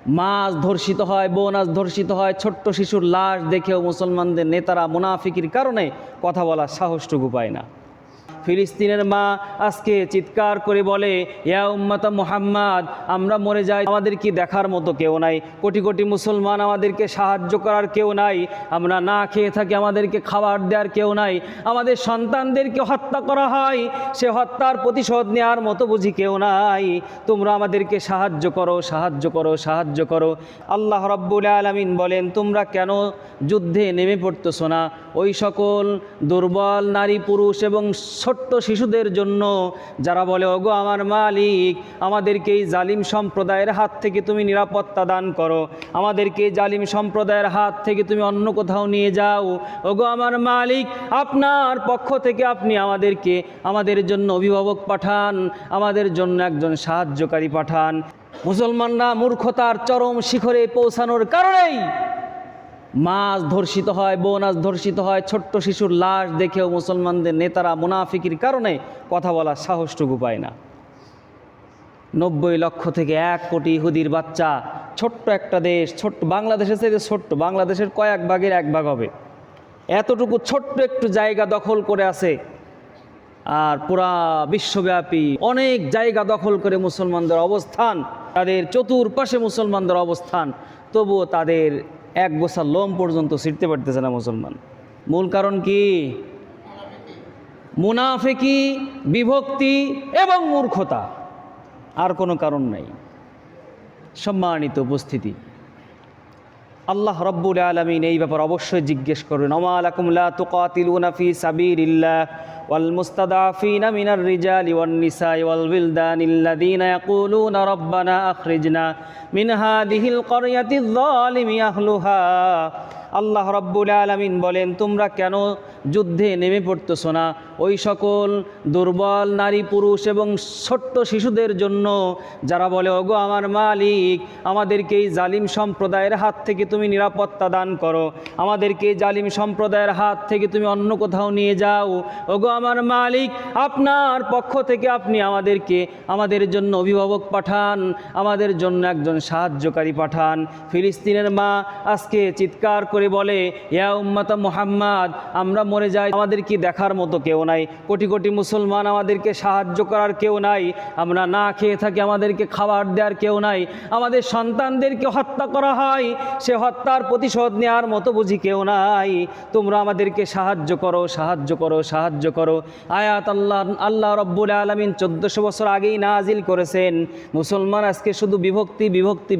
মা আজ ধর্ষিত হয়, বোন আজ ধর্ষিত হয়, ছোট্ট শিশুর লাশ দেখেও মুসলমানদের নেতারা মুনাফিকির কারণে কথা বলার সাহসটুকু পায় না। ফিলিস্তিনের মা আজকে চিৎকার করে বলে, ইয়া উম্মাতা মুহাম্মদ, আমরা মরে যাই, আমাদের কি দেখার মতো কেউ নাই? কোটি কোটি মুসলমান, আমাদেরকে সাহায্য করার কেউ নাই। আমরা না খেয়ে থাকি, আমাদেরকে খাবার দেওয়ার কেউ নাই। আমাদের সন্তানদেরকে হত্যা করা হয়, সে হত্যার প্রতিশোধ নেওয়ার মতো বুঝি কেউ নাই। তোমরা আমাদেরকে সাহায্য করো, সাহায্য করো, সাহায্য করো। আল্লাহ রাব্বুল আলামিন বলেন, তোমরা কেন যুদ্ধে নেমে পড়তেছো না ওই সকল দুর্বল নারী পুরুষ এবং ছোট্ট শিশুদের জন্য, যারা বলে, ওগো আমার মালিক, আমাদেরকে এই জালিম সম্প্রদায়ের হাত থেকে তুমি নিরাপত্তা দান করো, আমাদেরকে এই জালিম সম্প্রদায়ের হাত থেকে তুমি অন্য কোথাও নিয়ে যাও। ওগো আমার মালিক, আপনার পক্ষ থেকে আপনি আমাদের জন্য অভিভাবক পাঠান, আমাদের জন্য একজন সাহায্যকারী পাঠান। মুসলমানরা মূর্খতার চরম শিখরে পৌঁছানোর কারণেই মা আজ ধর্ষিত হয়, বোন আজ ধর্ষিত হয়, ছোট্ট শিশুর লাশ দেখেও মুসলমানদের নেতারা মুনাফিকির কারণে কথা বলার সাহসটুকু পায় না। 90 লক্ষ থেকে 1 কোটি ইহুদির বাচ্চা, ছোট্ট একটা দেশ, ছোট্ট বাংলাদেশের চাইতে ছোট্ট, বাংলাদেশের কয়েক ভাগের 1 ভাগ হবে, এতটুকু ছোট্ট একটু জায়গা দখল করে আছে। আর পুরা বিশ্বব্যাপী অনেক জায়গা দখল করে মুসলমানদের অবস্থান, তাদের চতুর্পাশে মুসলমানদের অবস্থান, তবুও তাদের এক গোছা লোম পর্যন্ত ছিঁড়তে পারতেছে না মুসলমান। মূল কারণ কি? মুনাফিকি, বিভক্তি এবং মূর্খতা, আর কোনো কারণ নাই। সম্মানিত উপস্থিতি, আল্লাহ রাব্বুল আলামিন এই ব্যাপার অবশ্যই জিজ্ঞেস করবেন, ওমা লাকুম লা তুকাতিলুনা ফি সাবিলিল্লাহ ওয়াল মুস্তাদাফিনা মিনার রিজালি ওয়ান নিসাই ওয়াল বিলদানিল্লাযীনা ইয়াকুলুনা রাব্বানা আখরিজনা মিন হাযিহিল ক্বরয়াতিয যালিমি আহলুহা। আল্লাহ রাব্বুল আলামিন বলেন, তোমরা কেন যুদ্ধে নেমে পড়তেছো না ওই সকল দুর্বল নারী পুরুষ এবং ছোট্ট শিশুদের জন্য, যারা বলে, ওগো আমার মালিক, আমাদেরকে এই জালিম সম্প্রদায়ের হাত থেকে তুমি নিরাপত্তা দান করো, আমাদেরকে এই জালিম সম্প্রদায়ের হাত থেকে তুমি অন্য কোথাও নিয়ে যাও। ওগো আমার মালিক, আপনার পক্ষ থেকে আপনি আমাদের জন্য অভিভাবক পাঠান, আমাদের জন্য একজন সাহায্যকারী পাঠান। ফিলিস্তিনের মা আজকে চিৎকার করে বলে, ইয়া উম্মাতা মুহাম্মদ, আমরা মরে যাই, আমাদের কি দেখার মতো কেউ নাই? কোটি কোটি মুসলমান, আমাদেরকে সাহায্য করার কেউ নাই। আমরা না খেয়ে থাকি, আমাদেরকে খাবার দেওয়ার কেউ নাই। আমাদের সন্তানদেরকে হত্যা করা হয়, সে হত্যার প্রতিশোধ নেওয়ার মতো বুঝি কেউ নাই। তোমরা আমাদেরকে সাহায্য করো, সাহায্য করো, সাহায্য করো। আয়াত আল্লাহ রাব্বুল আলামিন 1400 বছর আগেই নাজিল করেছেন। মুসলমান আজকে শুধু বিভক্তি, বিভক্তি।